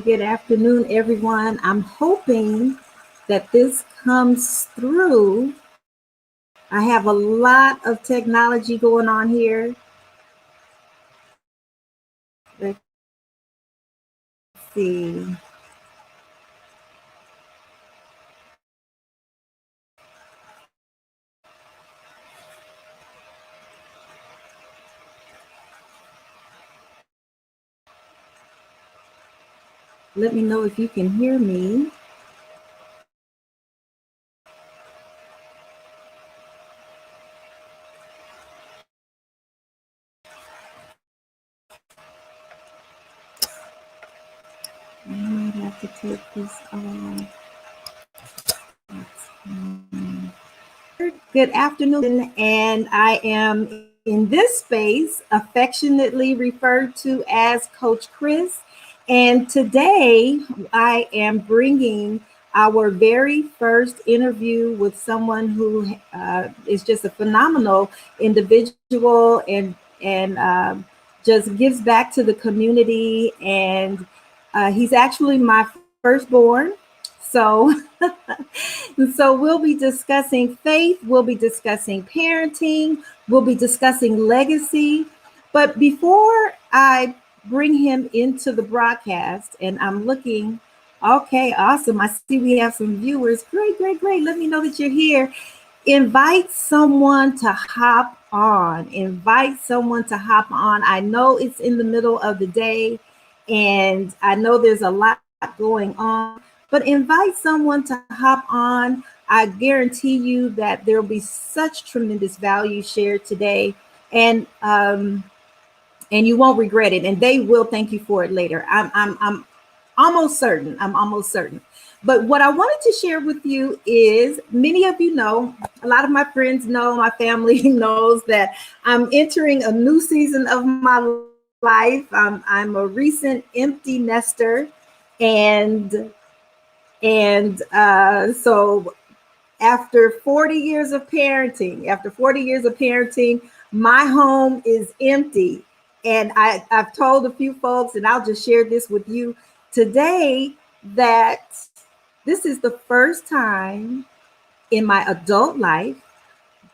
good afternoon, everyone. I'm hoping that this comes through. I have a lot of technology going on here. Let's see. Let me know if you can hear me. I might have to take this off. Good afternoon, and I am in this space affectionately referred to as Coach Chris. And today I am bringing our very first interview with someone who is just a phenomenal individual and just gives back to the community. And he's actually my firstborn. So so we'll be discussing faith, we'll be discussing parenting, we'll be discussing legacy. But before I bring him into the broadcast, and I'm looking, okay, awesome. I see we have some viewers. Great, great, great. Let me know that you're here. Invite someone to hop on. Invite someone to hop on. I know it's in the middle of the day, and I know there's a lot going on, but invite someone to hop on. I guarantee you that there will be such tremendous value shared today, and you won't regret it, and they will thank you for it later. I'm almost certain. I'm almost certain. But what I wanted to share with you is, many of you know, a lot of my friends know, my family knows that I'm entering a new season of my life. I'm a recent empty nester, and so after 40 years of parenting, my home is empty. And I've told a few folks, and I'll just share this with you today, that this is the first time in my adult life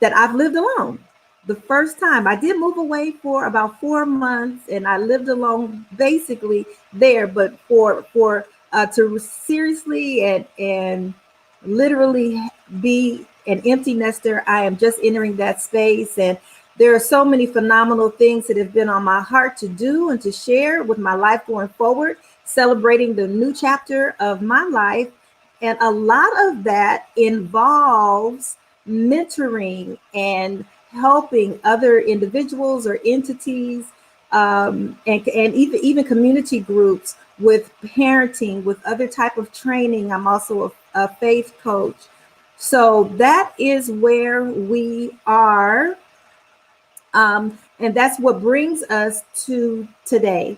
that I've lived alone. The first time. I did move away for about 4 months, and I lived alone basically there, but for to seriously and literally be an empty nester, I am just entering that space. And there are so many phenomenal things that have been on my heart to do and to share with my life going forward, celebrating the new chapter of my life. And a lot of that involves mentoring and helping other individuals or entities, and even community groups with parenting, with other type of training. I'm also a faith coach. So that is where we are. And that's what brings us to today.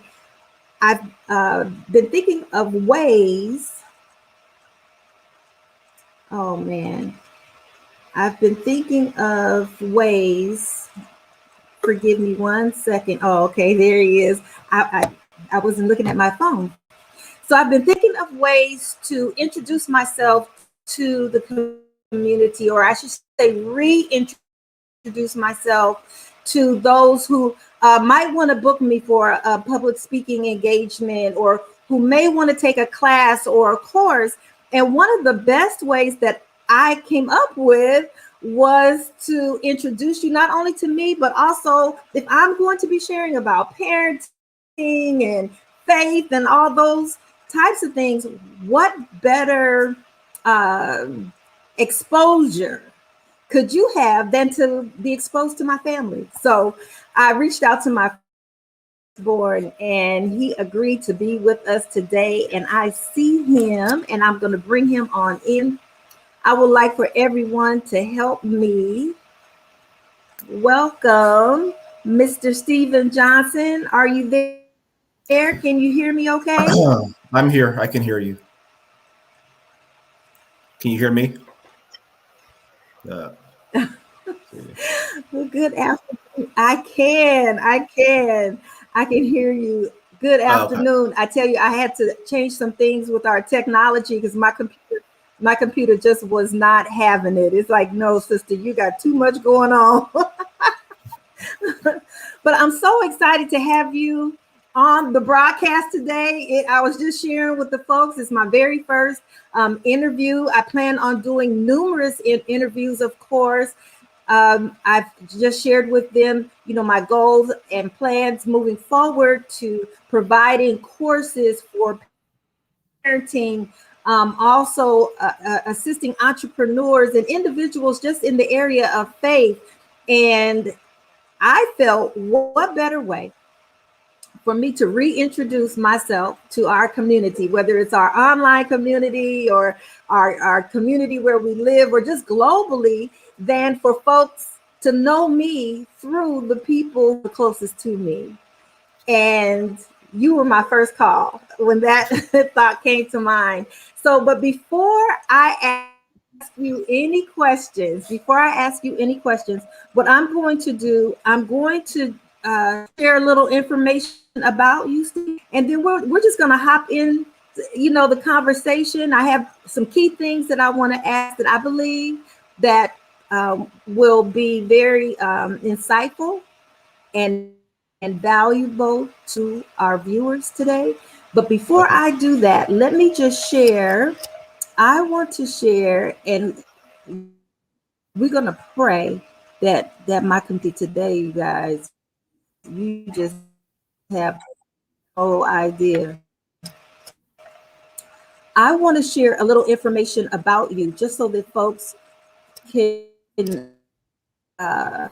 I've been thinking of ways. Oh man, I've been thinking of ways. Forgive me 1 second. Oh, okay, there he is. I wasn't looking at my phone. So I've been thinking of ways to introduce myself to the community, or I should say reintroduce myself to those who might want to book me for a public speaking engagement, or who may want to take a class or a course. And one of the best ways that I came up with was to introduce you not only to me, but also, if I'm going to be sharing about parenting and faith and all those types of things, what better exposure could you have than to be exposed to my family? So I reached out to my board, and he agreed to be with us today. And I see him, and I'm going to bring him on in. I would like for everyone to help me welcome Mr. Stephen Johnson. Are you there? Can you hear me okay? I'm here. I can hear you. Can you hear me? Well, good afternoon. I can hear you Good Okay. afternoon. I tell you, I had to change some things with our technology because my computer just was not having it. It's like, no, sister, you got too much going on. But I'm so excited to have you on the broadcast today. I was just sharing with the folks, it's my very first interview. I plan on doing numerous interviews, of course. I've just shared with them, my goals and plans moving forward to providing courses for parenting, also assisting entrepreneurs and individuals just in the area of faith. And I felt what better way for me to reintroduce myself to our community, whether it's our online community or our community where we live or just globally, than for folks to know me through the people closest to me. And you were my first call when that thought came to mind. So, but before I ask you any questions, what I'm going to do, I'm going to share a little information about you, Steve, and then we're just going to hop in, the conversation. I have some key things that I want to ask that I believe that will be very insightful and valuable to our viewers today. But before Okay. I do that, let me just share. I want to share, and we're gonna pray that my community today, you guys, you just have no idea. I want to share a little information about you, just so that folks can uh,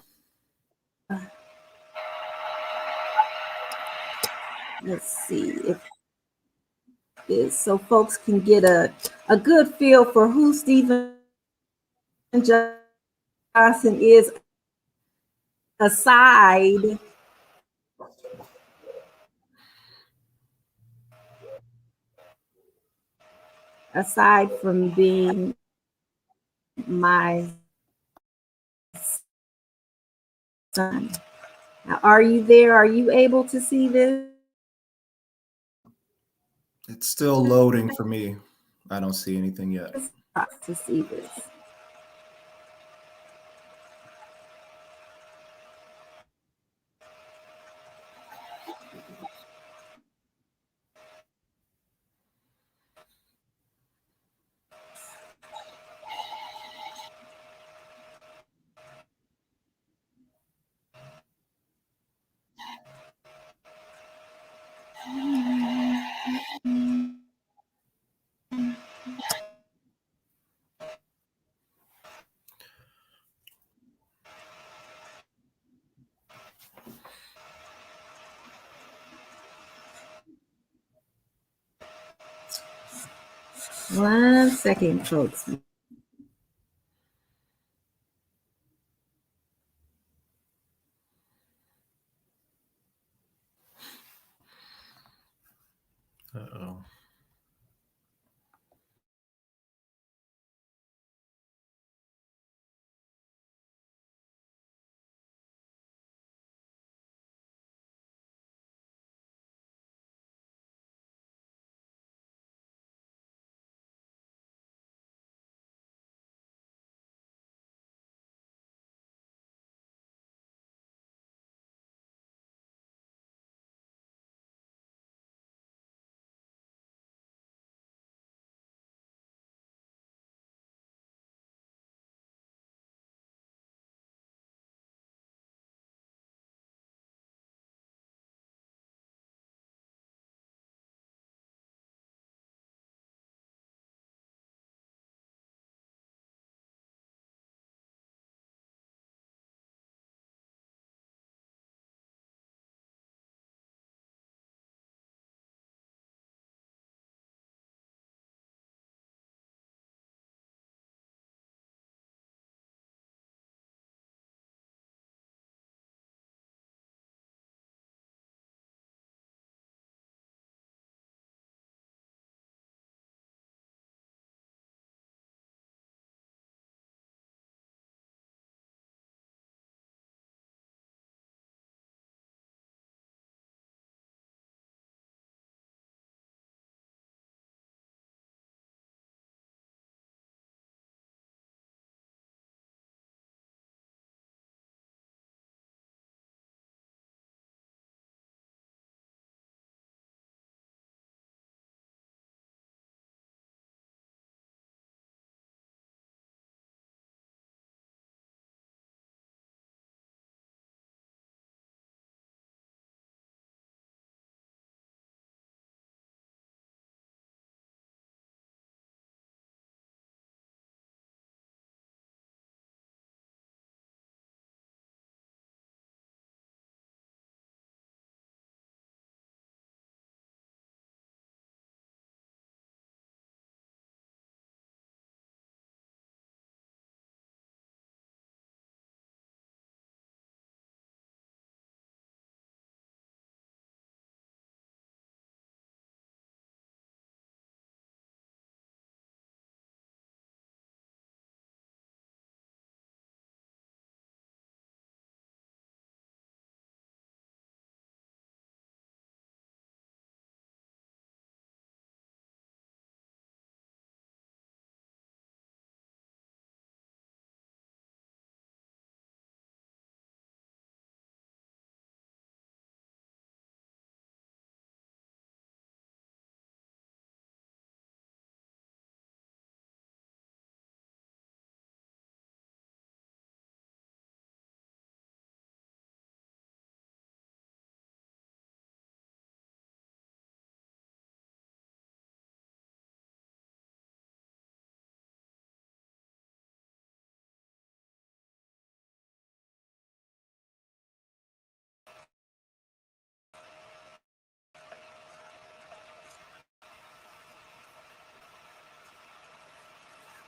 let's see if this, so folks can get a good feel for who Stephen Johnson is, aside aside from being my son. Now, are you there? Are you able to see this? It's still loading for me. I don't see anything yet. To see this. One second, folks. Uh-oh.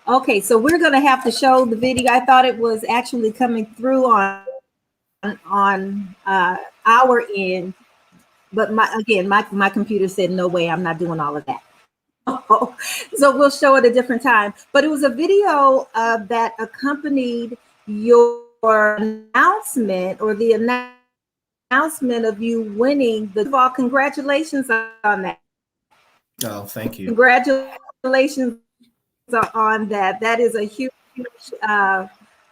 Okay, so we're gonna have to show the video. I thought it was actually coming through on our end, but my computer said no way, I'm not doing all of that. So we'll show it a different time. But it was a video that accompanied your announcement or the announcement of you winning the. First of all, congratulations on that. Oh, thank you. Congratulations on that. That is a huge, huge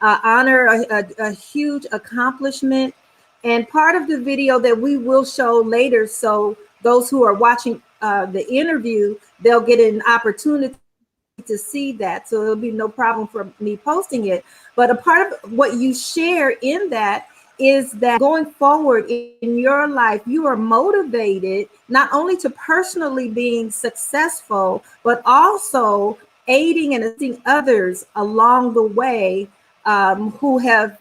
honor, a huge accomplishment. And part of the video that we will show later, so those who are watching the interview, they'll get an opportunity to see that. So it'll be no problem for me posting it. But a part of what you share in that is that going forward in your life, you are motivated not only to personally being successful, but also aiding and assisting others along the way who have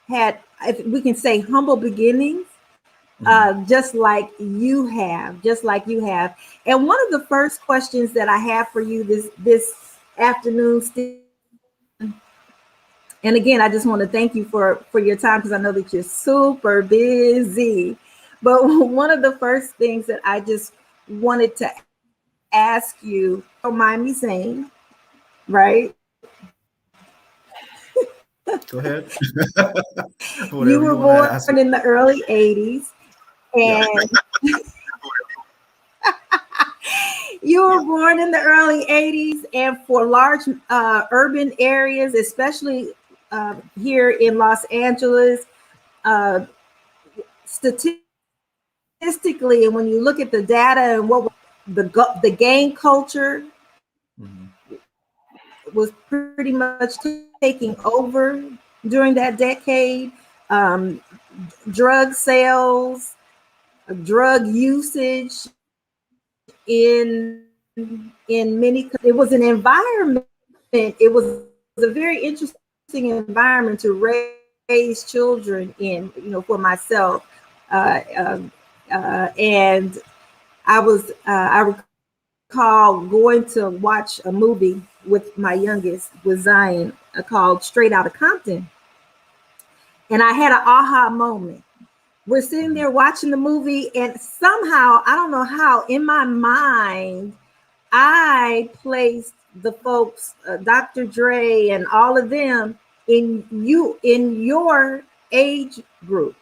had, if we can say, humble beginnings, just like you have, And one of the first questions that I have for you this afternoon, Steve, and again, I just want to thank you for your time because I know that you're super busy. But one of the first things that I just wanted to ask you, don't mind me saying, right? Go ahead. You Whatever you were want to born ask. in the early 80s, Yeah. and you were born in the early 80s, and for large urban areas, especially here in Los Angeles, uh, statistically, and when you look at the data and what the gang culture Mhm. was pretty much taking over during that decade. Um, Drug sales, drug usage in many. It was an environment. It was a very interesting environment to raise children in. For myself, uh, um, and I recall going to watch a movie with my youngest, with Zion, called Straight Outta Compton, and I had an aha moment. We're sitting Mhm. there watching the movie, and somehow, I don't know how, in my mind, I placed the folks, Dr. Dre and all of them, in your age group.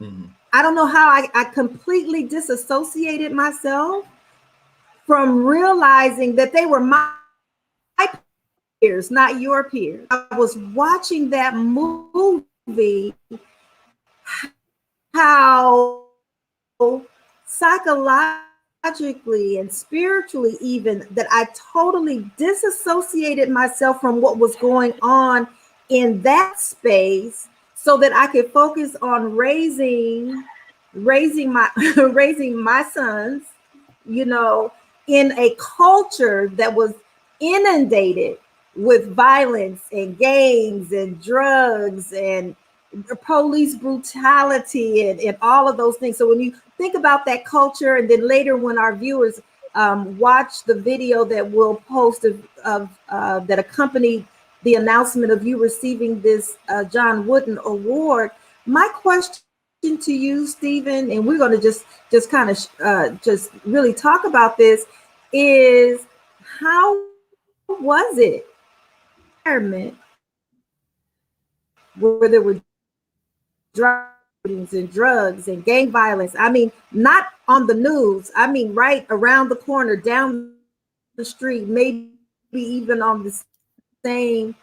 Mhm. I don't know how I completely disassociated myself from realizing that they were my peers, not your peers. I was watching that movie, how psychologically and spiritually, even, that I totally disassociated myself from what was going on in that space so that I could focus on raising my raising my sons, you know, in a culture that was inundated with violence and gangs and drugs and police brutality and all of those things. So when you think about that culture, and then later when our viewers watch the video that we'll post of that accompanied the announcement of you receiving this John Wooden Award, my question to you, Stephen, and we're going to just kind of just really talk about this, is how was it environment where there were and drugs and gang violence? I mean, not on the news. I mean, right around the corner, down the street, maybe even on the same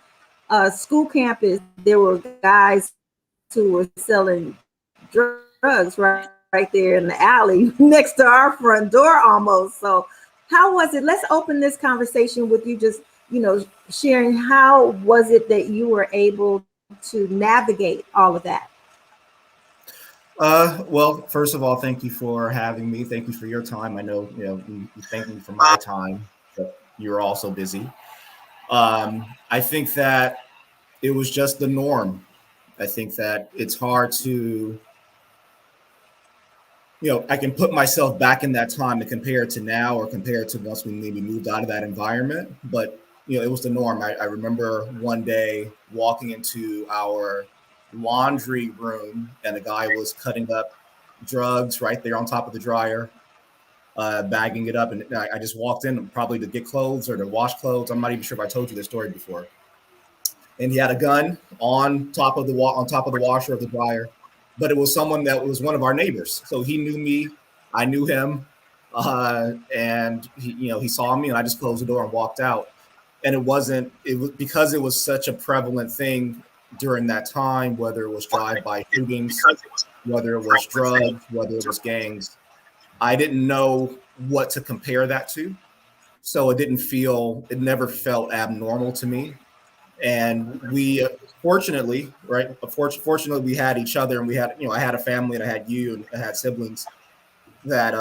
school campus, there were guys who were selling drugs right there in the alley next to our front door almost. So how was it? Let's open this conversation with you, just sharing how was it that you were able to navigate all of that. Well, first of all, thank you for having me. Thank you for your time. I know, you thank me for my time, but you're also busy. I think that it was just the norm. I think that it's hard to, I can put myself back in that time and compare it to now or compare it to once we maybe moved out of that environment. But it was the norm. I remember one day walking into our laundry room, and a guy was cutting up drugs right there on top of the dryer, bagging it up. And I just walked in probably to get clothes or to wash clothes. I'm not even sure if I told you this story before. And he had a gun on top of the washer of the dryer, but it was someone that was one of our neighbors. So he knew me, I knew him, and he saw me, and I just closed the door and walked out. And it was because it was such a prevalent thing during that time, whether it was drive-by shootings, whether it was drugs, whether it was gangs. I didn't know what to compare that to. So it never felt abnormal to me. And we fortunately, right? Fortunately, we had each other, and we had, I had a family, and I had you, and I had siblings that,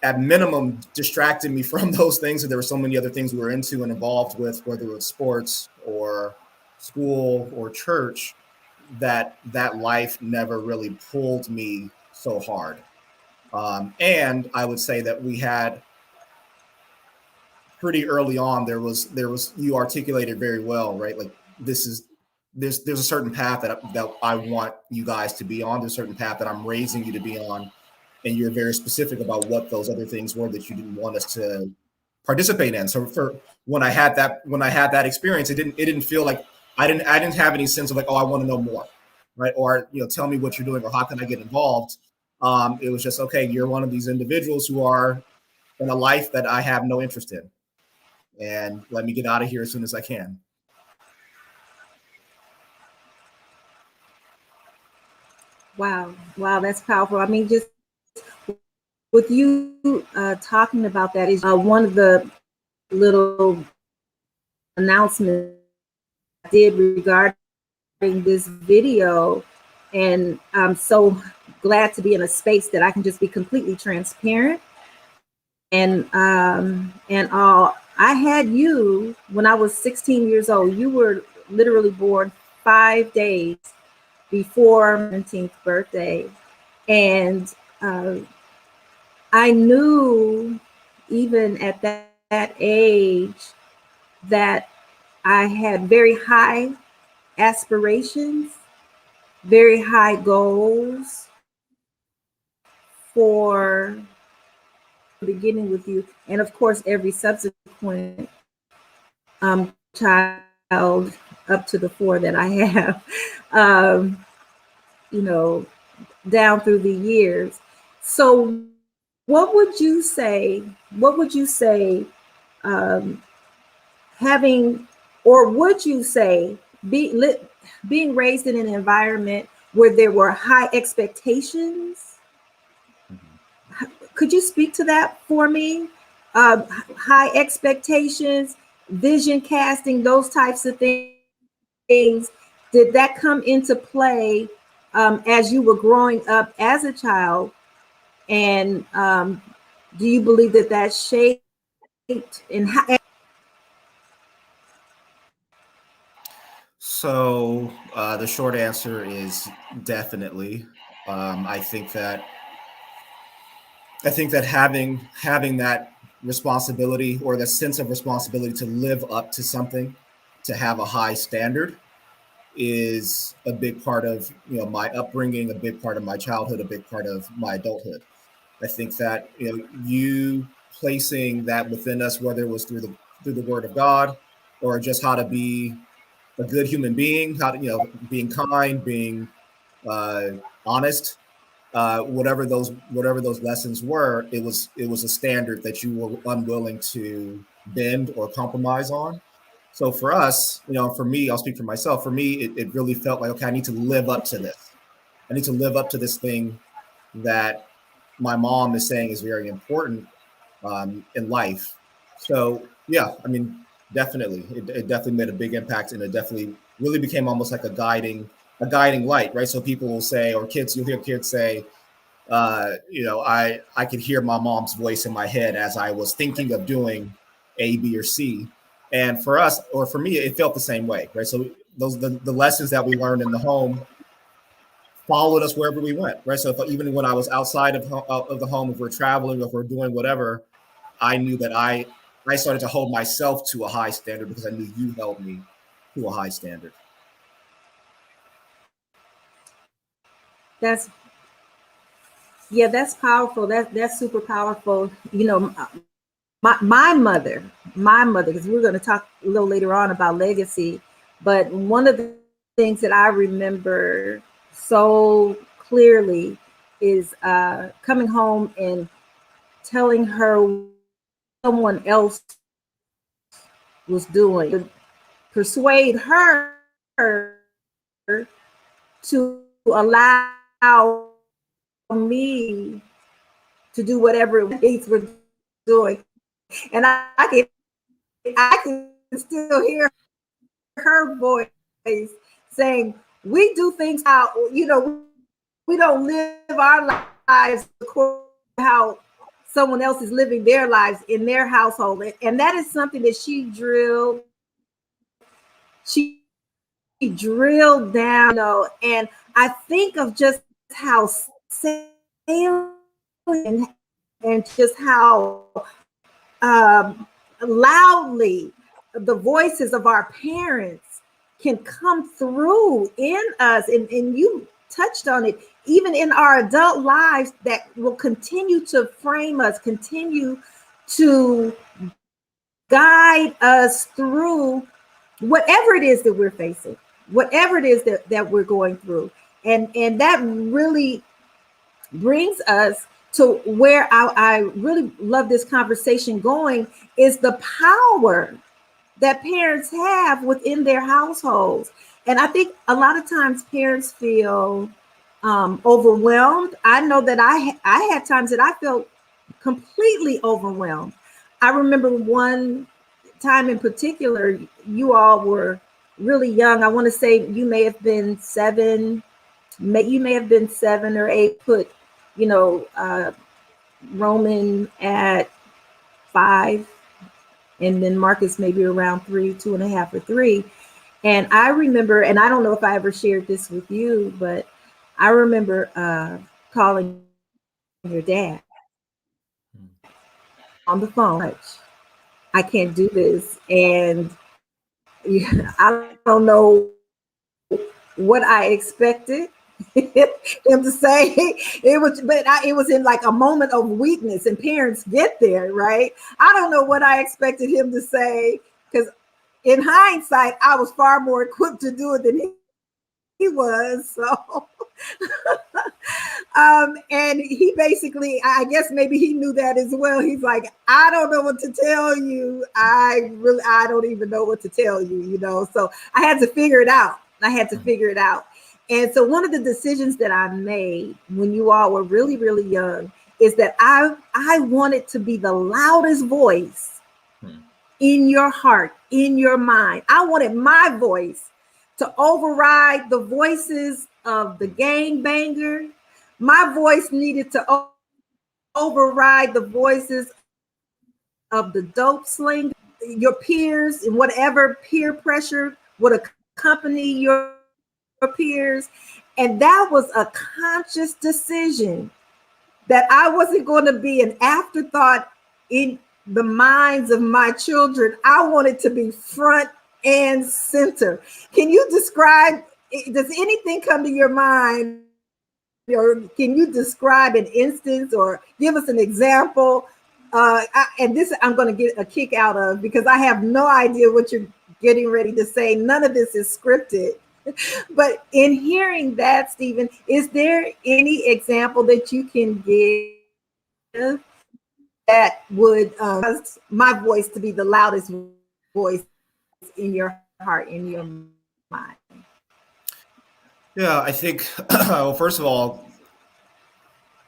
at minimum, distracted me from those things. And there were so many other things we were into and involved with, whether it was sports or school or church, that life never really pulled me so hard. And I would say that we had pretty early on, there was you articulated very well, right? Like, there's a certain path that I want you guys to be on. There's a certain path that I'm raising you to be on, and you're very specific about what those other things were that you didn't want us to participate in. So for when I had that experience, it didn't feel like I didn't have any sense of like, oh, I want to know more, right? Or tell me what you're doing, or how can I get involved. It was just, okay, you're one of these individuals who are in a life that I have no interest in, and let me get out of here as soon as I can. Wow, that's powerful. I mean, just with you talking about that is one of the little announcements I did regarding this video, and I'm so glad to be in a space that I can just be completely transparent. And all, I had you when I was 16 years old. You were literally born 5 days before my 17th birthday, and I knew even at that age that I had very high aspirations, very high goals for beginning with you, and of course every subsequent child up to the four that I have, you know, down through the years. So what would you say, um, having, or would you say being raised in an environment where there were high expectations? Could you speak to that for me? High expectations, vision casting, those types of things. Did that come into play as you were growing up as a child? And do you believe that shaped and how? So the short answer is definitely. Um, I think that I think that having that responsibility, or the sense of responsibility to live up to something, to have a high standard, is a big part of my upbringing, a big part of my childhood, a big part of my adulthood. I think that you placing that within us, whether it was through the Word of God, or just how to be a good human being, how to being kind, being uh, honest, whatever those lessons were, it was a standard that you were unwilling to bend or compromise on. So for us, for me, I'll speak for myself. For me, it really felt like, okay, I need to live up to this. I need to live up to this thing that my mom is saying is very important in life. So yeah, I mean, definitely, it definitely made a big impact, and it definitely really became almost like a guiding light, right? So people will say, or kids, you'll hear kids say, I could hear my mom's voice in my head as I was thinking of doing A, B, or C. And for us, or for me, it felt the same way, right? So the lessons that we learned in the home followed us wherever we went, right? So even when I was outside of the home, if we're traveling, if we're doing whatever, I knew that I started to hold myself to a high standard because I knew you held me to a high standard. That's yeah, that's powerful. That's super powerful. You know, my mother, because we're going to talk a little later on about legacy, but one of the things that I remember so clearly is coming home and telling her someone else was doing, persuade her to allow me to do whatever it was we're doing. And I can still hear her voice saying, "We do things how we don't live our lives according to how someone else is living their lives in their household," and that is something that she drilled down. And I think of just how salient and just how loudly the voices of our parents can come through in us. And you touched on it, even in our adult lives, that will continue to frame us, continue to guide us through whatever it is that we're facing, whatever it is that we're going through. And that really brings us to where I really love this conversation going, is the power that parents have within their households. And I think a lot of times parents feel overwhelmed. I know that I had times that I felt completely overwhelmed. I remember one time in particular, you all were really young. I want to say you may have been you may have been 7 or 8. Put, you know, Roman at 5, and then Marcus maybe around 3, 2.5 or 3. And I remember, and I don't know if I ever shared this with you, but I remember calling your dad on the phone. I can't do this, and I don't know what I expected him to say. It was in like a moment of weakness, and parents get there, right? I don't know what I expected him to say, because in hindsight, I was far more equipped to do it than he was. So, and he basically, I guess maybe he knew that as well. He's like, I don't know what to tell you. I don't even know what to tell you. So I had to figure it out. And so one of the decisions that I made when you all were really, really young is that I wanted to be the loudest voice in your heart, in your mind. I wanted my voice to override the voices of the gangbanger. My voice needed to override the voices of the dope slinger, your peers, and whatever peer pressure would accompany your peers. And that was a conscious decision, that I wasn't going to be an afterthought in the minds of my children. I wanted to be front and center. Can you describe, does anything come to your mind, or can you describe an instance or give us an example? And this I'm going to get a kick out of, because I have no idea what you're getting ready to say. None of this is scripted. But in hearing that, Stephen, is there any example that you can give that would cause my voice to be the loudest voice in your heart, in your mind? Yeah, I think, well, first of all,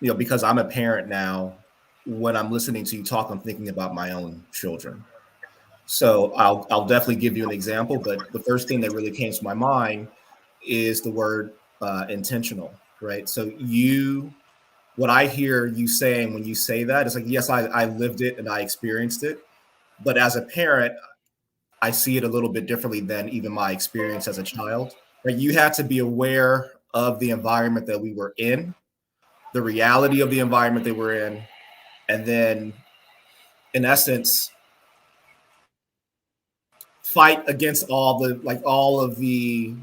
because I'm a parent now, when I'm listening to you talk, I'm thinking about my own children. So I'll definitely give you an example, but the first thing that really came to my mind is the word intentional, right? So what I hear you saying when you say that is like, yes, I lived it and I experienced it, but as a parent, I see it a little bit differently than even my experience as a child. Right? You had to be aware of the environment that we were in, the reality of the environment they were in, and then, in essence, fight against all of the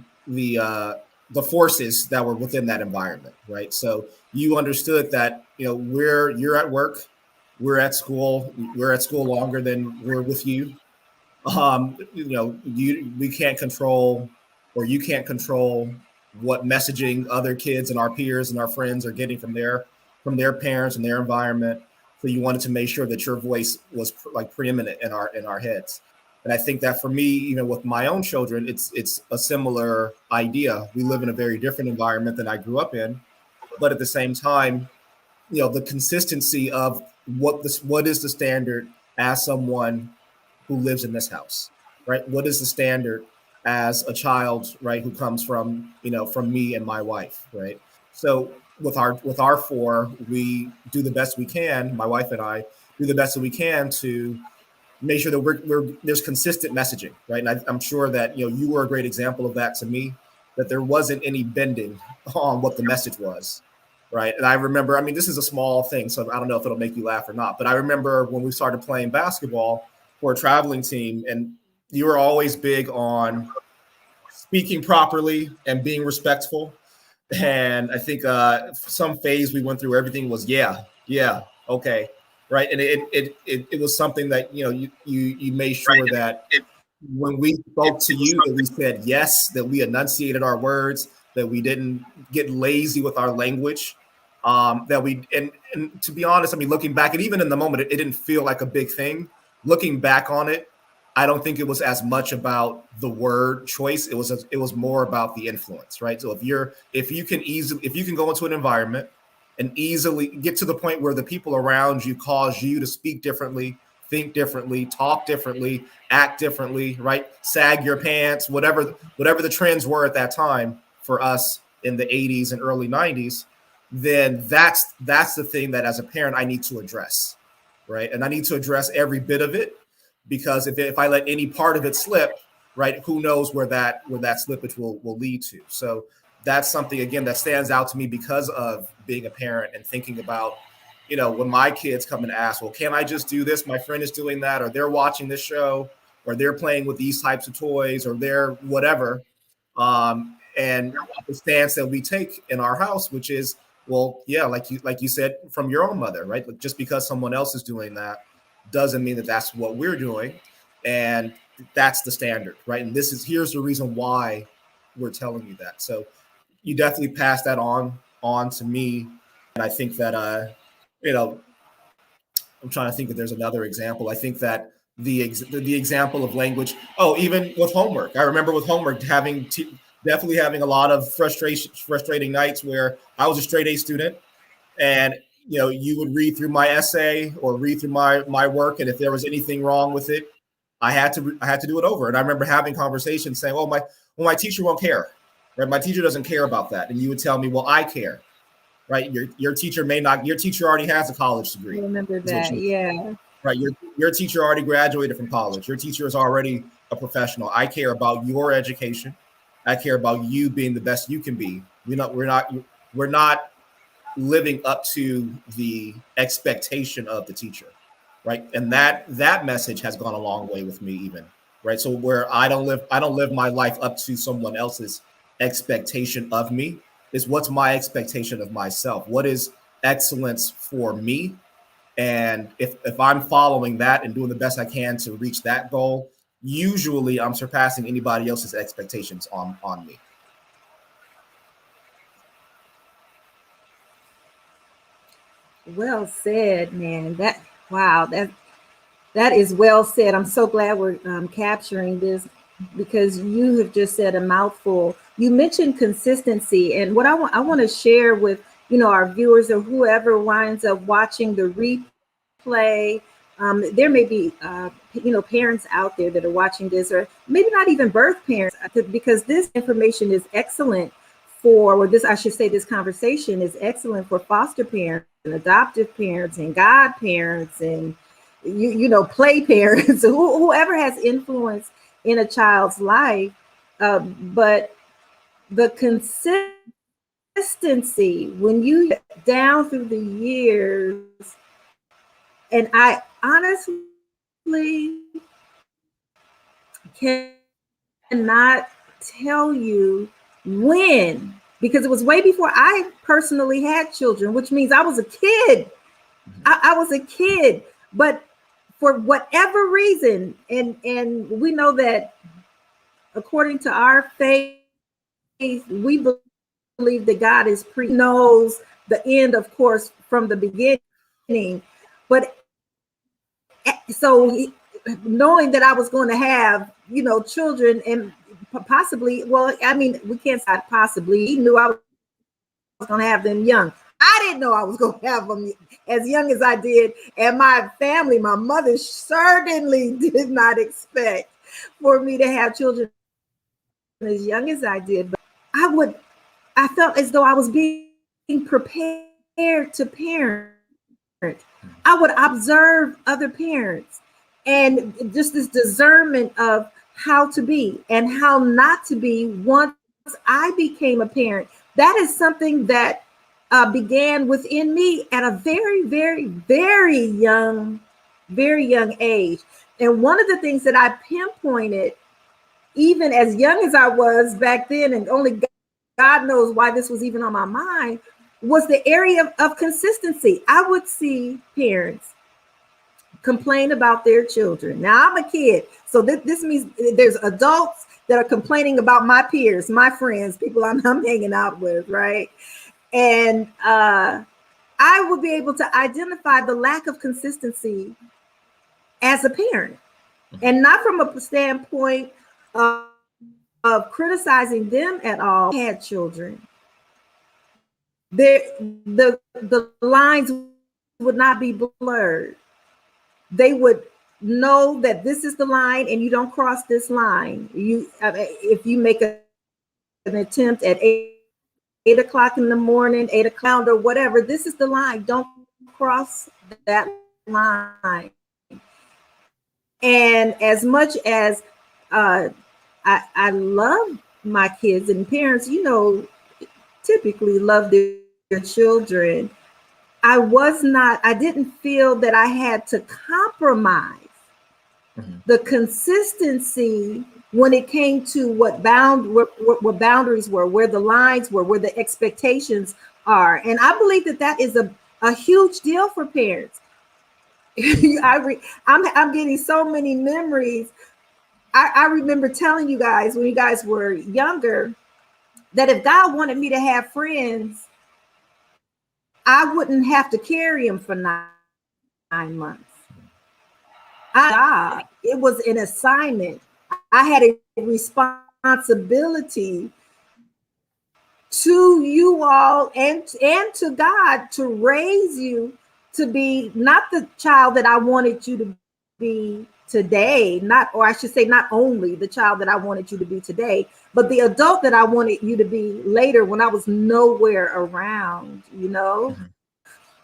forces that were within that environment, right? So you understood that, you're at work, we're at school longer than we're with you. We can't control, or you can't control what messaging other kids and our peers and our friends are getting from their parents and their environment. So you wanted to make sure that your voice was preeminent in our heads. And I think that for me, with my own children, it's a similar idea. We live in a very different environment than I grew up in, but at the same time, the consistency of what is the standard as someone who lives in this house, right? What is the standard as a child, right, who comes from me and my wife, right? So with our four, we do the best we can. My wife and I do the best that we can to make sure that there's consistent messaging, right? And I'm sure that you were a great example of that to me, that there wasn't any bending on what the message was, right? And I remember, I mean, this is a small thing, so I don't know if it'll make you laugh or not, but I remember when we started playing basketball for a traveling team, and you were always big on speaking properly and being respectful. And I think some phase we went through, everything was yeah, okay, right. And it was something that you made sure that when we spoke to you, that we said yes, that we enunciated our words, that we didn't get lazy with our language. That we and to be honest, I mean, looking back, and even in the moment, it didn't feel like a big thing. Looking back on it, I don't think it was as much about the word choice. It was more about the influence, right? So if you can go into an environment and easily get to the point where the people around you cause you to speak differently, think differently, talk differently, act differently, right? Sag your pants, whatever the trends were at that time for us in the 80s and early 90s, then that's the thing that as a parent I need to address, right? And I need to address every bit of it, because if I let any part of it slip, right, who knows where that slippage will lead to. So that's something, again, that stands out to me because of being a parent and thinking about, when my kids come and ask, well, can I just do this? My friend is doing that, or they're watching this show, or they're playing with these types of toys, or they're whatever. And the stance that we take in our house, which is, well, yeah, like you said, from your own mother, right? Like, just because someone else is doing that doesn't mean that that's what we're doing, and that's the standard, right? And here's the reason why we're telling you that. So you definitely pass that on to me, and I think that you know I'm trying to think if there's another example. I think that the example of language. Oh, even with homework, I remember with homework definitely having a lot of frustrating nights where I was a straight A student, and you would read through my essay or read through my work, and if there was anything wrong with it, I had to do it over. And I remember having conversations saying, "Oh, my teacher won't care, right? My teacher doesn't care about that." And you would tell me, "Well, I care." Right? Your teacher may not. Your teacher already has a college I degree. remember that. Yeah. Right. Your teacher already graduated from college. Your teacher is already a professional. I care about your education. I care about you being the best you can be. We're not living up to the expectation of the teacher, right? And that message has gone a long way with me, even, right? So where I don't live my life up to someone else's expectation of me. Is what's my expectation of myself? What is excellence for me? And if I'm following that and doing the best I can to reach that goal, usually I'm surpassing anybody else's expectations on me. Well said, man. Wow, that is well said. I'm so glad we're capturing this, because you have just said a mouthful. You mentioned consistency, and what I want to share with our viewers, or whoever winds up watching the replay. There may be parents out there that are watching this, or maybe not even birth parents, because this information is excellent for, or this, I should say, this conversation is excellent for foster parents and adoptive parents and godparents and play parents, whoever has influence in a child's life. But the consistency, when you get down through the years, and I honestly cannot tell you when, because it was way before I personally had children, which means I was a kid. I was a kid, but for whatever reason, and we know that according to our faith, we believe that God is knows the end, of course, from the beginning. But so knowing that I was going to have, children and possibly, well, I mean, we can't say possibly. He knew I was going to have them young. I didn't know I was going to have them as young as I did. And my family, my mother certainly did not expect for me to have children as young as I did. But I felt as though I was being prepared to parent. I would observe other parents and just this discernment of how to be and how not to be once I became a parent. That is something that began within me at a very, very, very young age. And one of the things that I pinpointed, even as young as I was back then, and only God knows why this was even on my mind, was the area of consistency. I would see parents complain about their children. Now, I'm a kid, so this means there's adults that are complaining about my peers, my friends, people I'm hanging out with, right? And I would be able to identify the lack of consistency as a parent, and not from a standpoint of criticizing them at all. I had children. The lines would not be blurred. They would know that this is the line and you don't cross this line. If you make an attempt at 8 o'clock in the morning, 8 o'clock or whatever, this is the line. Don't cross that line. And as much as I love my kids, and parents, typically love their children, I didn't feel that I had to compromise the consistency when it came to what boundaries were, where the lines were, where the expectations are. And I believe that is a huge deal for parents. I'm getting so many memories. I remember telling you guys when you guys were younger that if God wanted me to have friends, I wouldn't have to carry them for 9 months. It was an assignment. I had a responsibility to you all and to God to raise you to be not the child that I wanted you to be today, not only the child that I wanted you to be today, but the adult that I wanted you to be later when I was nowhere around,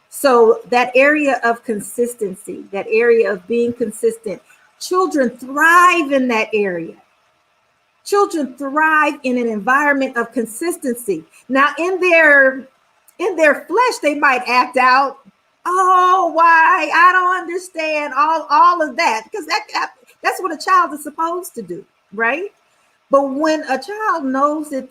So that area of consistency, that area of being consistent, children thrive in that area. Children thrive in an environment of consistency. Now, in their flesh, they might act out, oh, why? I don't understand all of that, because that's what a child is supposed to do, right? But when a child knows that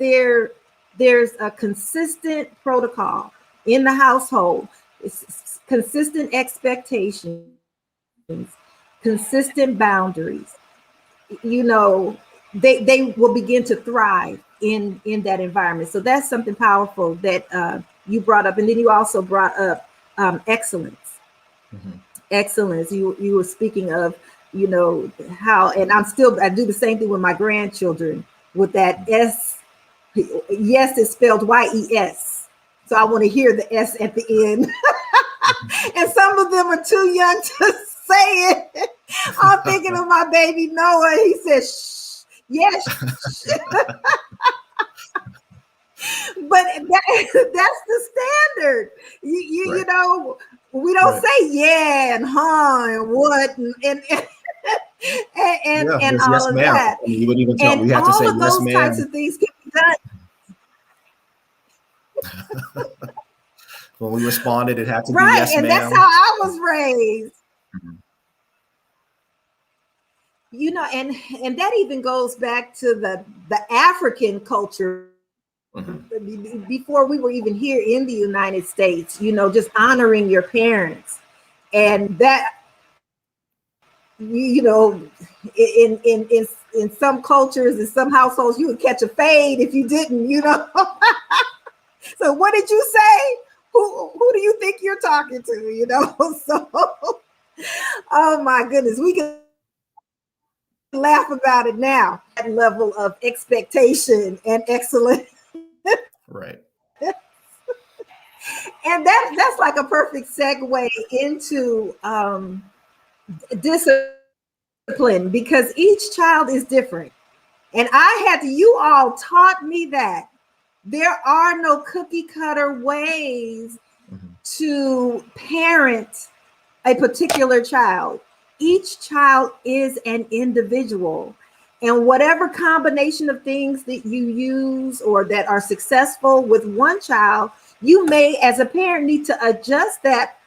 there's a consistent protocol in the household, it's consistent expectations, consistent boundaries, they will begin to thrive in that environment. So that's something powerful that you brought up. And then you also brought up excellence. Excellence. You were speaking of, how, and I do the same thing with my grandchildren with that S. Yes, it's spelled YES. So I want to hear the S at the end. And some of them are too young to say it. I'm thinking of my baby Noah. He says, shh, yes. But that's the standard. Right. We don't say yeah and huh and what and all yes, of ma'am. that. I mean, you wouldn't even tell and me. You have to say all of yes, those ma'am. types of things can be done. When we responded, it had to be right, yes, and ma'am. that's how I was raised. And that even goes back to the African culture Mhm. before we were even here in the United States, just honoring your parents. And that, in some cultures, in some households, you would catch a fade if you didn't. So what did you say? Who do you think you're talking to? So oh my goodness, we can laugh about it now. That level of expectation and excellence. Right. And that's like a perfect segue into discipline, because each child is different. And you all taught me that there are no cookie cutter ways Mhm. to parent a particular child. Each child is an individual. And whatever combination of things that you use or that are successful with one child, you may, as a parent, need to adjust that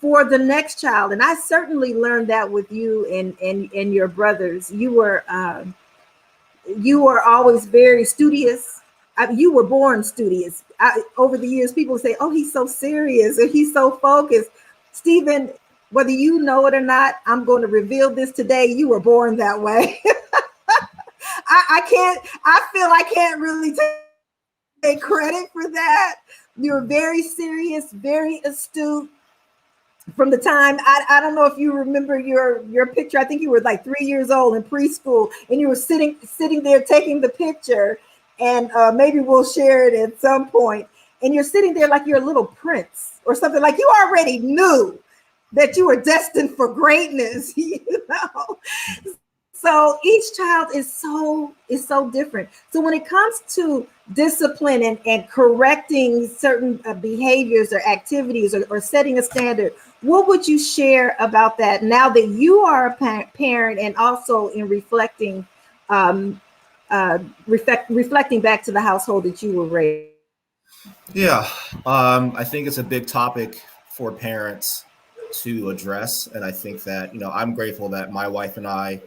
for the next child. And I certainly learned that with you and your brothers. You were always very studious. You were born studious. Over the years, people say, "Oh, he's so serious," or "He's so focused." Stephen, whether you know it or not, I'm going to reveal this today. You were born that way. I can't. I feel I can't really take credit for that. You're very serious, very astute. From the time I don't know if you remember your picture. I think you were like 3 years old in preschool, and you were sitting there taking the picture, and maybe we'll share it at some point. And you're sitting there like you're a little prince or something, like you already knew that you were destined for greatness. So each child is so different. So when it comes to discipline and correcting certain behaviors or activities, or setting a standard, what would you share about that now that you are a parent, and also in um, reflecting back to the household that you were raised? Yeah, I think it's a big topic for parents to address, and I think that I'm grateful that my wife and I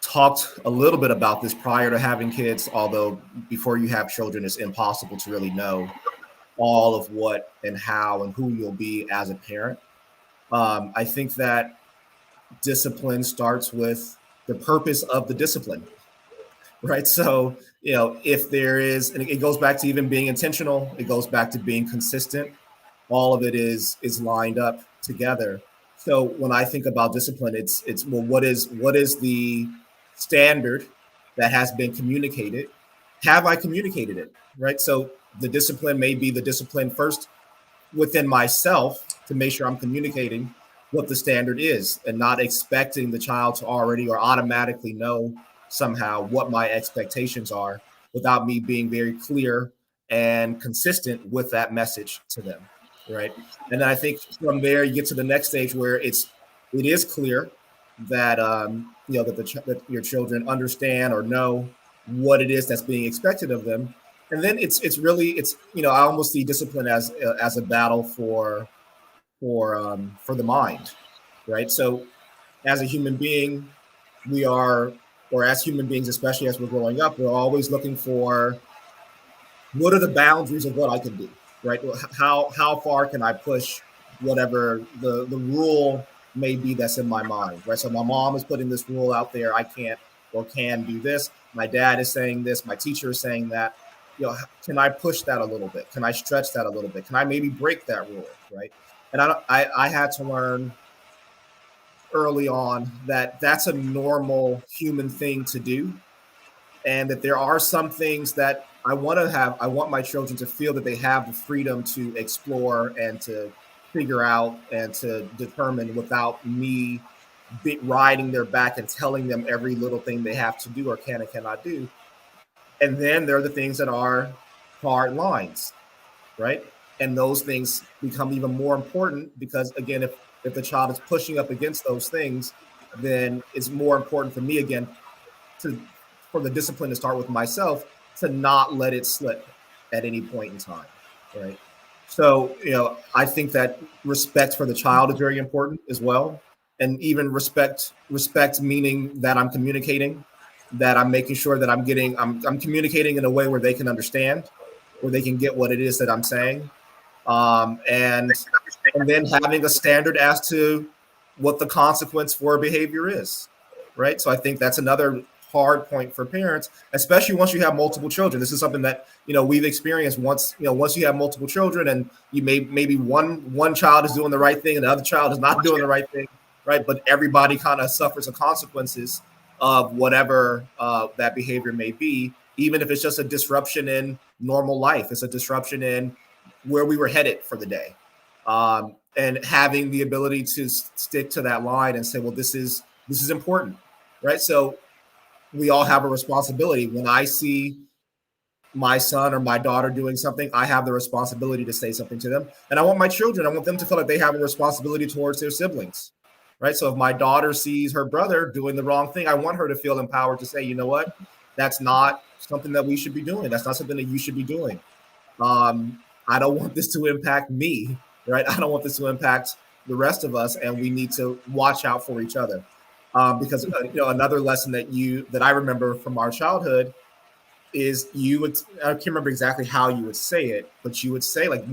talked a little bit about this prior to having kids. Although before you have children, it's impossible to really know all of what and how and who you'll be as a parent. I think that discipline starts with the purpose of the discipline, right? So, if there is, and it goes back to even being intentional, it goes back to being consistent. All of it is lined up together. So when I think about discipline, it's well, what is the standard that has been communicated? Have I communicated it? Right. So the discipline may be the discipline first within myself to make sure I'm communicating what the standard is, and not expecting the child to already or automatically know somehow what my expectations are without me being very clear and consistent with that message to them. Right. And then I think from there you get to the next stage where it is clear that that your children understand or know what it is that's being expected of them. And then I almost see discipline as a battle for the mind, right? So as a human being, we are, or as human beings, especially as we're growing up, we're always looking for what are the boundaries of what I can do, right? How far can I push whatever the rule may be that's in my mind, right? So my mom is putting this rule out there: I can't or can do this. My dad is saying this. My teacher is saying that. Can I push that a little bit? Can I stretch that a little bit? Can I maybe break that rule, right? And I had to learn early on that that's a normal human thing to do, and that there are some things that I want my children to feel that they have the freedom to explore and to figure out and to determine without me riding their back and telling them every little thing they have to do or can and cannot do. And then there are the things that are hard lines, right? And those things become even more important because, again, if the child is pushing up against those things, then it's more important for me, again, to for the discipline to start with myself, to not let it slip at any point in time, right? So I think that respect for the child is very important as well, and even respect meaning that I'm communicating, that I'm making sure that I'm communicating in a way where they can understand, where they can get what it is that I'm saying, and then having a standard as to what the consequence for behavior is, right? So I think that's another hard point for parents, especially once you have multiple children. This is something that we've experienced. Once you have multiple children and you maybe one child is doing the right thing and the other child is not doing the right thing, right? But everybody kind of suffers the consequences of whatever that behavior may be, even if it's just a disruption in normal life. It's a disruption in where we were headed for the day. And having the ability to stick to that line and say, well, this is important, right? So we all have a responsibility. When I see my son or my daughter doing something, I have the responsibility to say something to them. And I want them to feel like they have a responsibility towards their siblings, right? So if my daughter sees her brother doing the wrong thing, I want her to feel empowered to say, you know what, that's not something that we should be doing. That's not something that you should be doing. I don't want this to impact me, right? I don't want this to impact the rest of us, and we need to watch out for each other. Because another lesson that I remember from our childhood is I can't remember exactly how you would say it, but you would say like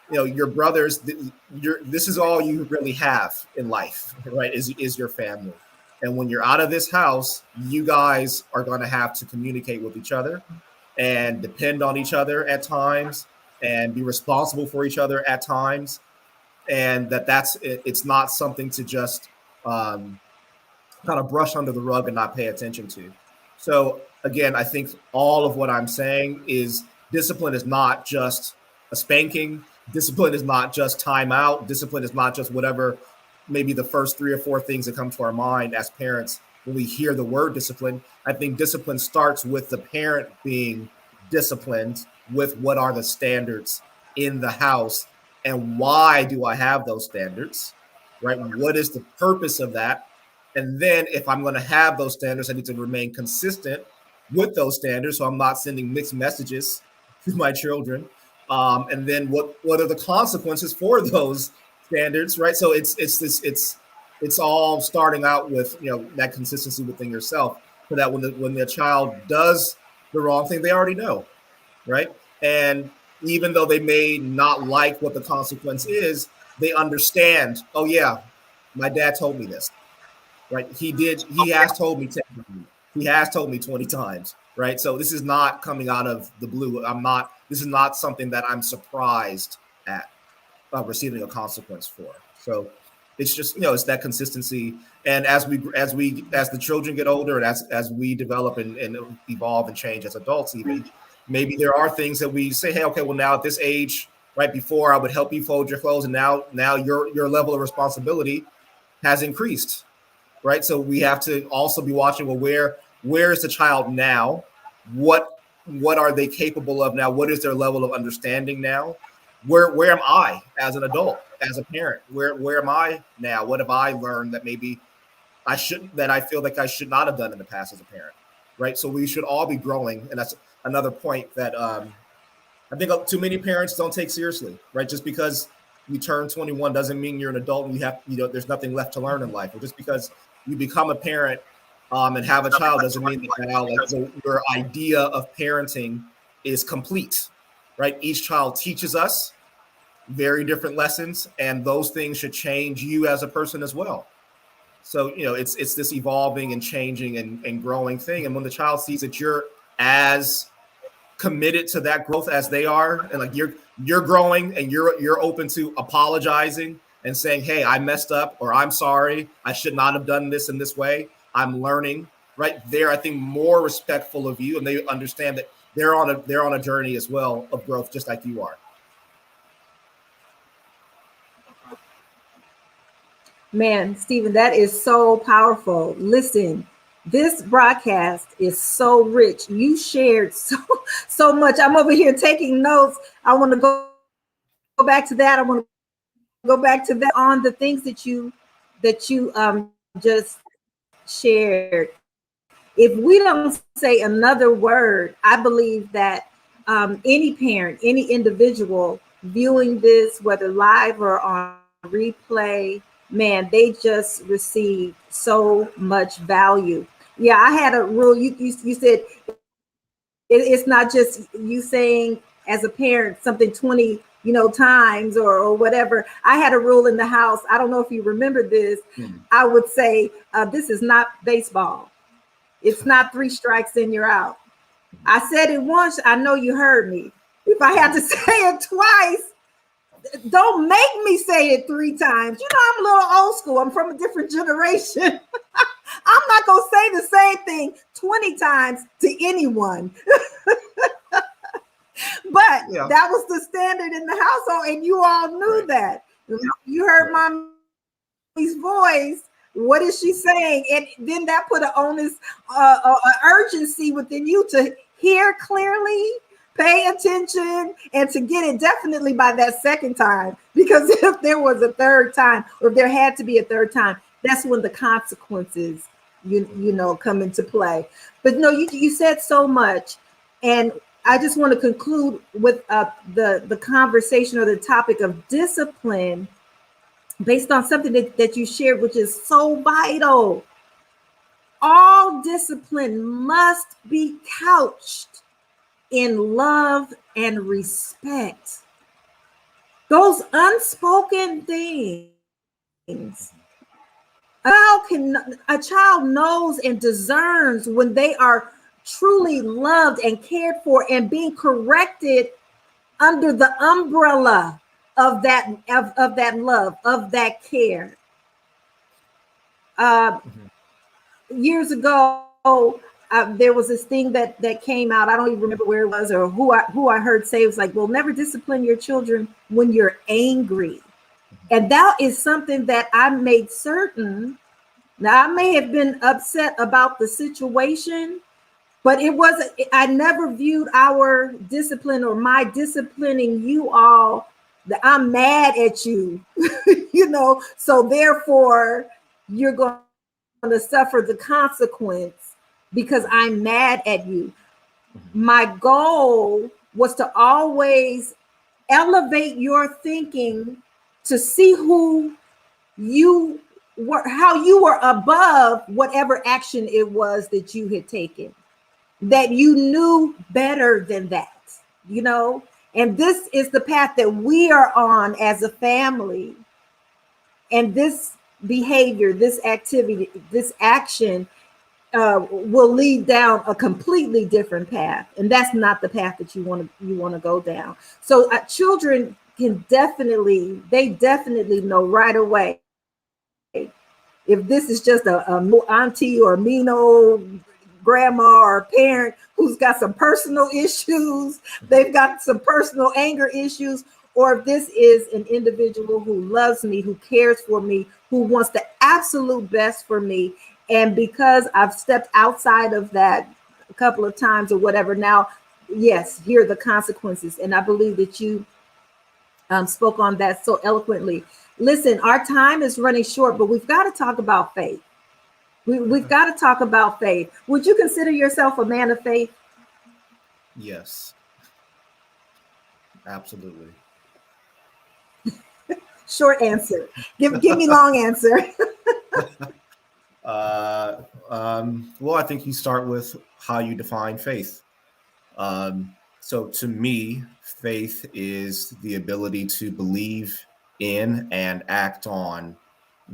your brothers, this is all you really have in life, right? Is your family. And when you're out of this house, you guys are going to have to communicate with each other and depend on each other at times and be responsible for each other at times. And it's not something to just kind of brush under the rug and not pay attention to. So again, I think all of what I'm saying is discipline is not just a spanking. Discipline is not just timeout. Discipline is not just whatever, maybe the first 3 or 4 things that come to our mind as parents when we hear the word discipline. I think discipline starts with the parent being disciplined with what are the standards in the house and why do I have those standards, right? What is the purpose of that? And then if I'm going to have those standards, I need to remain consistent with those standards, so I'm not sending mixed messages to my children. And then what are the consequences for those standards, right? So it's all starting out with that consistency within yourself, so that when the child does the wrong thing, they already know, right? And even though they may not like what the consequence is, they understand. Oh yeah, my dad told me this. Right. He has told me 10 times. He has told me 20 times. Right. So this is not coming out of the blue. This is not something that I'm surprised at receiving a consequence for. So it's just, it's that consistency. And as the children get older and as we develop and evolve and change as adults, even maybe there are things that we say, hey, okay, well, now at this age, right, before I would help you fold your clothes, and now your level of responsibility has increased. Right. So we have to also be watching, well, where is the child now? What are they capable of now? What is their level of understanding now? Where am I as an adult, as a parent? Where am I now? What have I learned that maybe I feel like I should not have done in the past as a parent? Right. So we should all be growing. And that's another point that I think too many parents don't take seriously, right? Just because you turn 21 doesn't mean you're an adult and there's nothing left to learn in life. Or just because you become a parent and have a child doesn't mean that now your idea of parenting is complete, right? Each child teaches us very different lessons, and those things should change you as a person as well. So, it's this evolving and changing and growing thing. And when the child sees that you're as committed to that growth as they are, and like you're growing and you're open to apologizing and saying, hey, I messed up, or I'm sorry, I should not have done this in this way, I'm learning, right there, I think more respectful of you, and they understand that they're on a journey as well of growth, just like you are. Man, Stephen, that is so powerful. Listen, this broadcast is so rich. You shared so much. I'm over here taking notes. I want to go back to that. I want to go back to that on the things that you just shared. If we don't say another word, I believe that any parent, any individual viewing this, whether live or on replay, man, they just receive so much value. Yeah, I had a rule. You said it's not just you saying as a parent something 20 times or whatever. I had a rule in the house. I don't know if you remember this. I would say, this is not baseball. It's not three strikes and you're out. I said it once. I know you heard me. If I had to say it twice, don't make me say it three times. I'm a little old school. I'm from a different generation. I'm not going to say the same thing 20 times to anyone. But that was the standard in the household, and you all knew that. You heard mommy's voice. What is she saying? And then that put an onus, urgency within you to hear clearly, pay attention, and to get it definitely by that second time. Because if there was a third time, or if there had to be a third time, that's when the consequences, come into play. But no, you said so much, and I just want to conclude with the conversation or the topic of discipline based on something that you shared, which is so vital. All discipline must be couched in love and respect. Those unspoken things. A child knows and discerns when they are truly loved and cared for and being corrected under the umbrella of that love, of that care. Years ago, there was this thing that came out. I don't even remember where it was or who I heard say it was like, well, never discipline your children when you're angry. And that is something that I made certain. Now, I may have been upset about the situation, but it wasn't, I never viewed our discipline or my disciplining you all that I'm mad at you, so therefore you're going to suffer the consequence because I'm mad at you. My goal was to always elevate your thinking to see who you were, how you were above whatever action it was that you had taken, that you knew better than that, and this is the path that we are on as a family. And this behavior, this activity, this action will lead down a completely different path, and that's not the path that you want to go down. So children can definitely know right away if this is just a auntie or a mean old grandma or parent who's got some personal issues, they've got some personal anger issues, or if this is an individual who loves me, who cares for me, who wants the absolute best for me. And because I've stepped outside of that a couple of times or whatever, now, yes, here are the consequences. And I believe that you spoke on that so eloquently. Listen, our time is running short, but we've got to talk about faith. We've got to talk about faith. Would you consider yourself a man of faith? Yes, absolutely. Short answer. Give me long answer. Well, I think you start with how you define faith. So to me, faith is the ability to believe in and act on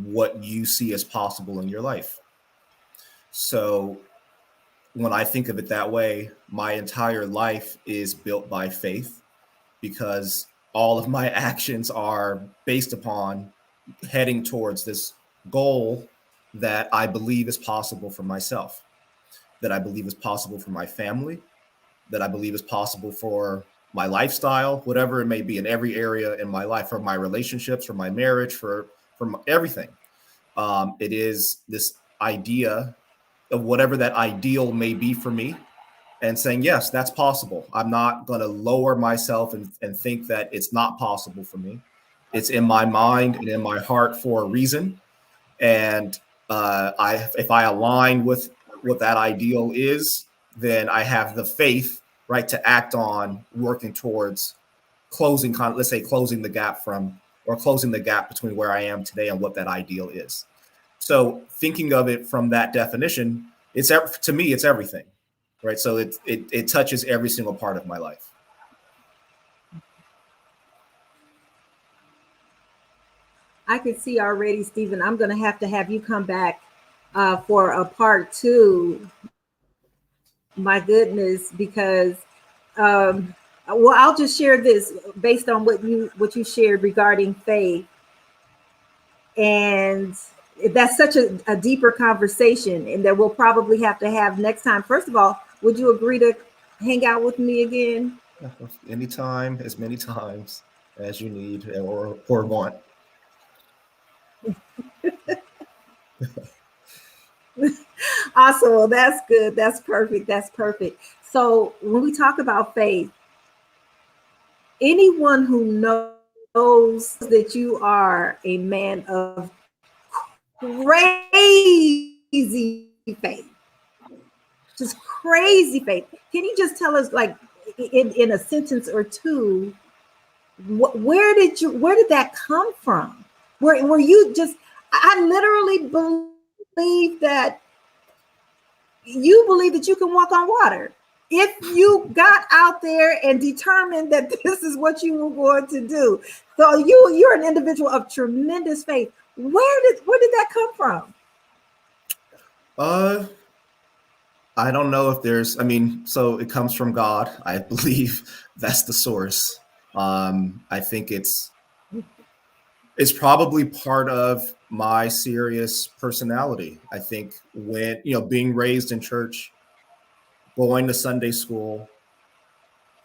what you see as possible in your life. So when I think of it that way, my entire life is built by faith because all of my actions are based upon heading towards this goal that I believe is possible for myself, that I believe is possible for my family, that I believe is possible for my lifestyle, whatever it may be in every area in my life, for my relationships, for my marriage, for everything. It is this idea of whatever that ideal may be for me and saying, yes, that's possible. I'm not going to lower myself and think that it's not possible for me. It's in my mind and in my heart for a reason. And if I align with what that ideal is, then I have the faith, right, to act on working towards closing the gap from or closing the gap between where I am today and what that ideal is. So thinking of it from that definition, to me, it's everything, right? So it touches every single part of my life. I can see already, Stephen, I'm going to have you come back for a part two. My goodness, because well, I'll just share this based on what you shared regarding faith, and that's such a deeper conversation, and that we'll probably have to have next time. First of all, would you agree to hang out with me again? Anytime, as many times as you need or want. Awesome. Well, that's good. That's perfect. That's perfect. So when we talk about faith, anyone who knows that you are a man of crazy faith, just crazy faith. Can you just tell us, like, in a sentence or two, where did that come from? Were you just? I literally believe that you believe that you can walk on water. If you got out there and determined that this is what you were going to do. So you're an individual of tremendous faith. Where did that come from? I don't know if there's, so it comes from God. I believe that's the source. I think it's probably part of my serious personality. I think when, being raised in church, going to Sunday school,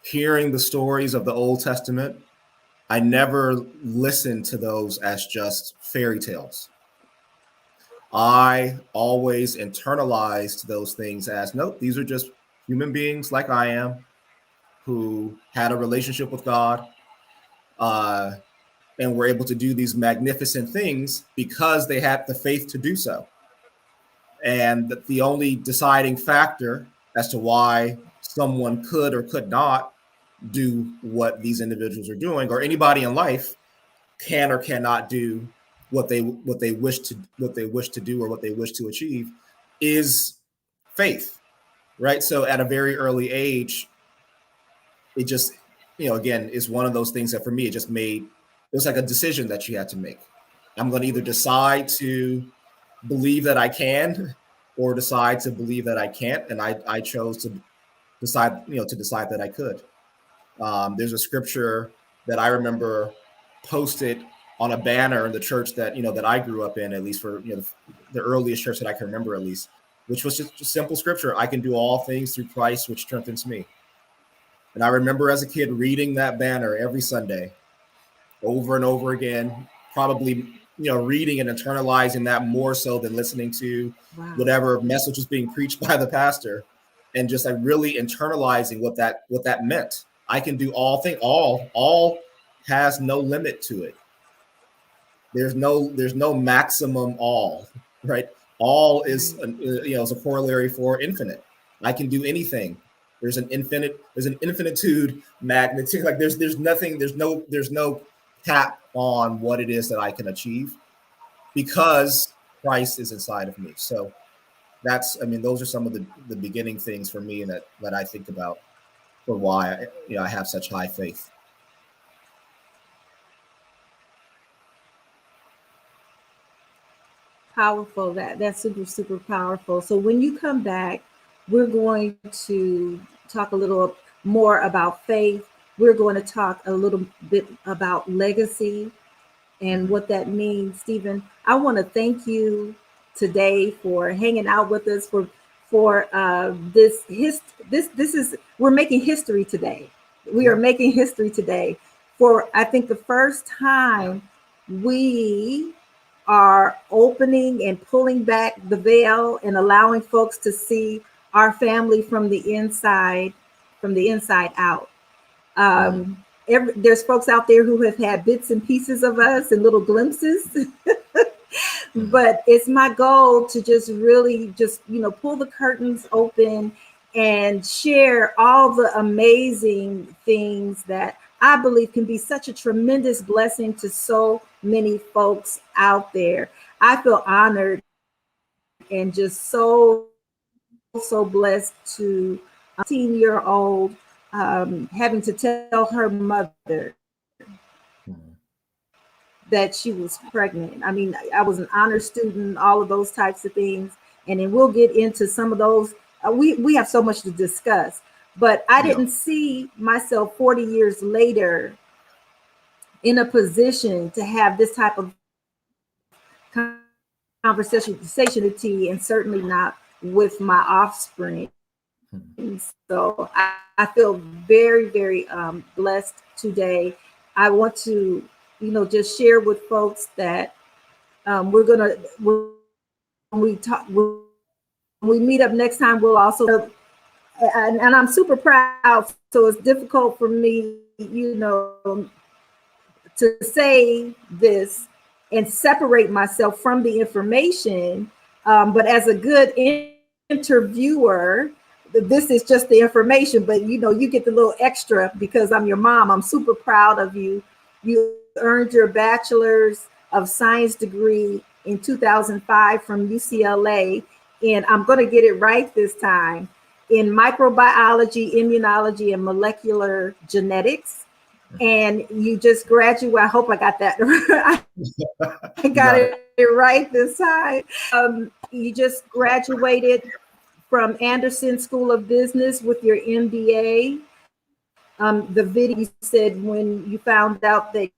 hearing the stories of the Old Testament, I never listened to those as just fairy tales. I always internalized those things as, nope, these are just human beings like I am who had a relationship with God and were able to do these magnificent things because they had the faith to do so. And the only deciding factor as to why someone could or could not do what these individuals are doing, or anybody in life can or cannot do what they wish to do or what they wish to achieve, is faith, right? So at a very early age, it just, again, is one of those things that for me, it was like a decision that you had to make. I'm going to either decide to believe that I can or decide to believe that I can't. And I chose to decide that I could. There's a scripture that I remember posted on a banner in the church that I grew up in, at least for the earliest church that I can remember, at least, which was just a simple scripture: I can do all things through Christ, which strengthens me. And I remember as a kid reading that banner every Sunday, over and over again, probably reading and internalizing that more so than listening to whatever message was being preached by the pastor, and just like really internalizing what that meant. I can do all things. All has no limit to it. There's no maximum all, right? All is is a corollary for infinite. I can do anything. There's an infinitude, magnitude. Like there's no cap on what it is that I can achieve because Christ is inside of me. So those are some of the beginning things for me that I think about for why I have such high faith. Powerful. That's super, super powerful. So when you come back, we're going to talk a little more about faith. We're going to talk a little bit about legacy and what that means. Stephen, I want to thank you today for hanging out with us for this is, we're making history today. We are making history today for, I think, the first time we are opening and pulling back the veil and allowing folks to see our family from the inside out. There's folks out there who have had bits and pieces of us and little glimpses. But it's my goal to just really pull the curtains open and share all the amazing things that I believe can be such a tremendous blessing to so many folks out there. I feel honored and just so blessed to a 18-year-old having to tell her mother that she was pregnant. I mean, I was an honor student, all of those types of things. And then we'll get into some of those. We have so much to discuss, but I didn't see myself 40 years later in a position to have this type of conversation, and certainly not with my offspring. So I feel very, very blessed today. I want to, just share with folks that when we meet up next time, we'll also, and I'm super proud. So it's difficult for me, to say this and separate myself from the information. But as a good interviewer, this is just the information, but you get the little extra because I'm your mom. I'm super proud of you. You earned your bachelor's of science degree in 2005 from UCLA. And I'm going to get it right this time, in microbiology, immunology, and molecular genetics. And you just graduated. I hope I got that right. I got it right this time. You just graduated from Anderson School of Business with your MBA. The video you said when you found out that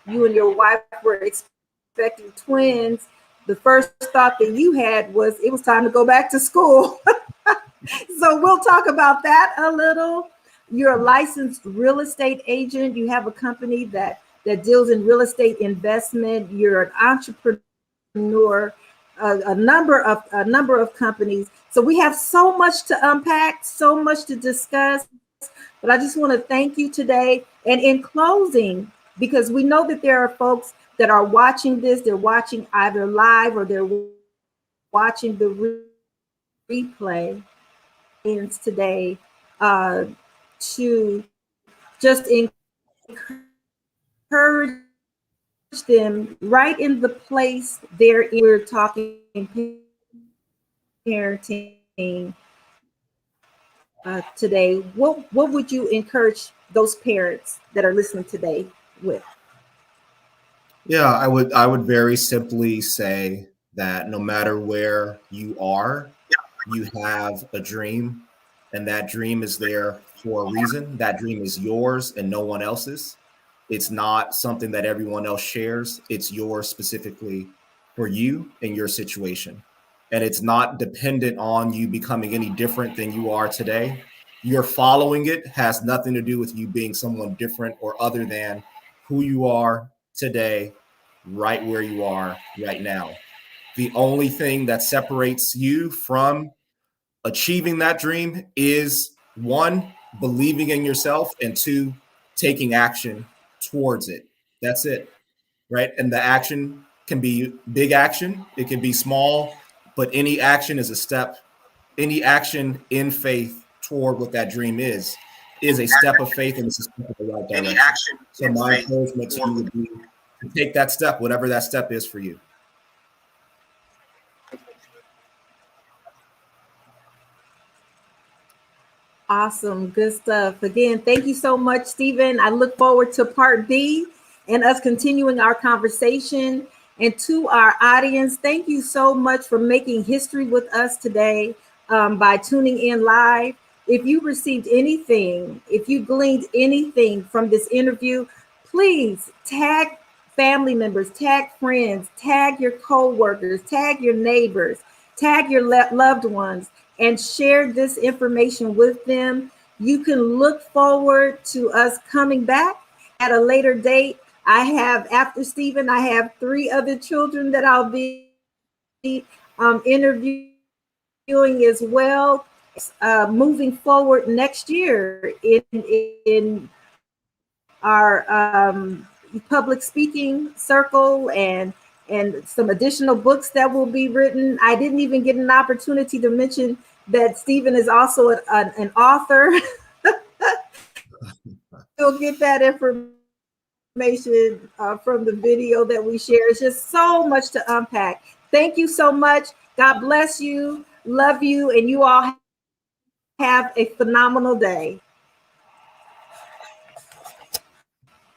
you and your wife were expecting twins, the first thought that you had was it was time to go back to school. So we'll talk about that a little. You're a licensed real estate agent. You have a company that deals in real estate investment. You're an entrepreneur, a number of companies. So we have so much to unpack, so much to discuss. But I just want to thank you today. And in closing, because we know that there are folks that are watching this, they're watching either live or they're watching the replay today, to just encourage them right in the place they're in. We're talking parenting today. What would you encourage those parents that are listening today with? Yeah, I would very simply say that no matter where you are, you have a dream, and that dream is there for a reason. That dream is yours and no one else's. It's not something that everyone else shares. It's yours specifically for you and your situation. And it's not dependent on you becoming any different than you are today. Your following it has nothing to do with you being someone different or other than who you are today, right where you are right now. The only thing that separates you from achieving that dream is, one, believing in yourself, and two, taking action towards it. That's it, right? And the action can be big action, it can be small, but any action is a step. Any action in faith toward what that dream is a step of faith, and it's a step in the right direction. So my encouragement to you would be to take that step, whatever that step is for you. Awesome. Good stuff. Again, thank you so much, Stephen. I look forward to part B and us continuing our conversation. And to our audience, thank you so much for making history with us today by tuning in live. If you received anything, if you gleaned anything from this interview, please tag family members, tag friends, tag your co-workers, tag your neighbors, tag your loved ones, and share this information with them. You can look forward to us coming back at a later date. I have, after Stephen, I have 3 other children that I'll be interviewing as well, moving forward next year in our public speaking circle, and some additional books that will be written. I didn't even get an opportunity to mention that Stephen is also an author. You'll get that information from the video that we share. It's just so much to unpack. Thank you so much. God bless you. Love you. And you all have a phenomenal day.